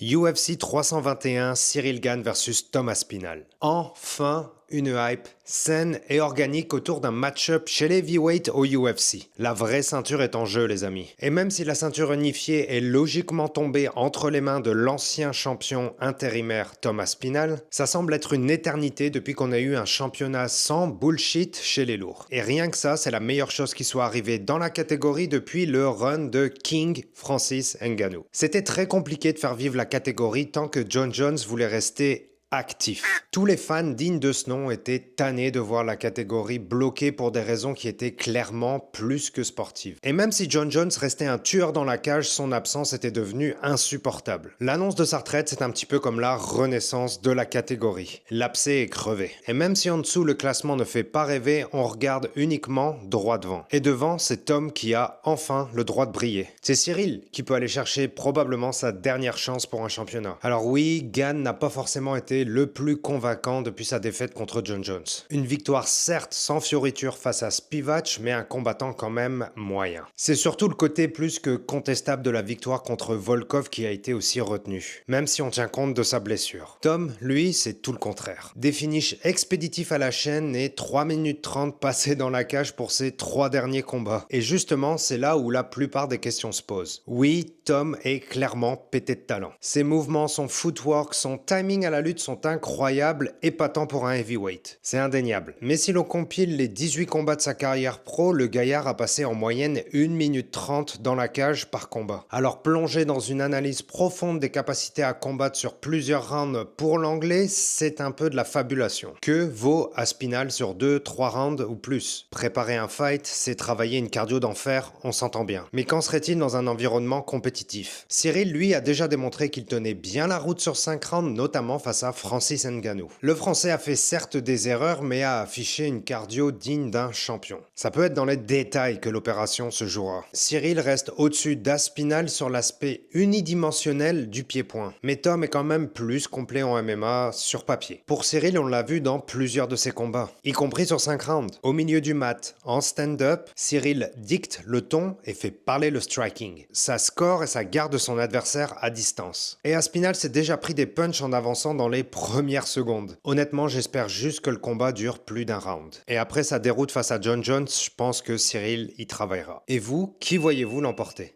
UFC 321, Cyril Gane versus Thomas Spinal. Enfin, une hype saine et organique autour d'un match-up chez les heavyweights au UFC. La vraie ceinture est en jeu, les amis. Et même si la ceinture unifiée est logiquement tombée entre les mains de l'ancien champion intérimaire Thomas Spinal, ça semble être une éternité depuis qu'on a eu un championnat sans bullshit chez les lourds. Et rien que ça, c'est la meilleure chose qui soit arrivée dans la catégorie depuis le run de King Francis Ngannou. C'était très compliqué de faire vivre la catégorie tant que John Jones voulait rester actif. Tous les fans dignes de ce nom étaient tannés de voir la catégorie bloquée pour des raisons qui étaient clairement plus que sportives. Et même si John Jones restait un tueur dans la cage, son absence était devenue insupportable. L'annonce de sa retraite, c'est un petit peu comme la renaissance de la catégorie. L'abcès est crevé. Et même si en dessous le classement ne fait pas rêver, on regarde uniquement droit devant. Et devant, c'est Tom qui a enfin le droit de briller. C'est Cyril qui peut aller chercher probablement sa dernière chance pour un championnat. Alors oui, Gane n'a pas forcément été le plus convaincant depuis sa défaite contre John Jones. Une victoire certes sans fioriture face à Spivak, mais un combattant quand même moyen. C'est surtout le côté plus que contestable de la victoire contre Volkov qui a été aussi retenu, même si on tient compte de sa blessure. Tom, lui, c'est tout le contraire. Des finishes expéditifs à la chaîne et 3 minutes 30 passées dans la cage pour ses 3 derniers combats. Et justement, c'est là où la plupart des questions se posent. Oui, Tom est clairement pété de talent. Ses mouvements, son footwork, son timing à la lutte sont incroyables, épatants pour un heavyweight. C'est indéniable. Mais si l'on compile les 18 combats de sa carrière pro, le gaillard a passé en moyenne 1 minute 30 dans la cage par combat. Alors plonger dans une analyse profonde des capacités à combattre sur plusieurs rounds pour l'anglais, c'est un peu de la fabulation. Que vaut Aspinall sur 2-3 rounds ou plus? Préparer un fight, c'est travailler une cardio d'enfer, on s'entend bien. Mais qu'en serait-il dans un environnement compétitif? Cyril, lui, a déjà démontré qu'il tenait bien la route sur 5 rounds, notamment face à Francis Ngannou. Le Français a fait certes des erreurs, mais a affiché une cardio digne d'un champion. Ça peut être dans les détails que l'opération se jouera. Cyril reste au-dessus d'Aspinall sur l'aspect unidimensionnel du pied-point. Mais Tom est quand même plus complet en MMA sur papier. Pour Cyril, on l'a vu dans plusieurs de ses combats, y compris sur 5 rounds. Au milieu du mat, en stand-up, Cyril dicte le ton et fait parler le striking. Ça score et ça garde son adversaire à distance. Et Aspinall s'est déjà pris des punchs en avançant dans les premières secondes. Honnêtement, j'espère juste que le combat dure plus d'un round. Et après sa déroute face à John Jones, je pense que Cyril y travaillera. Et vous, qui voyez-vous l'emporter?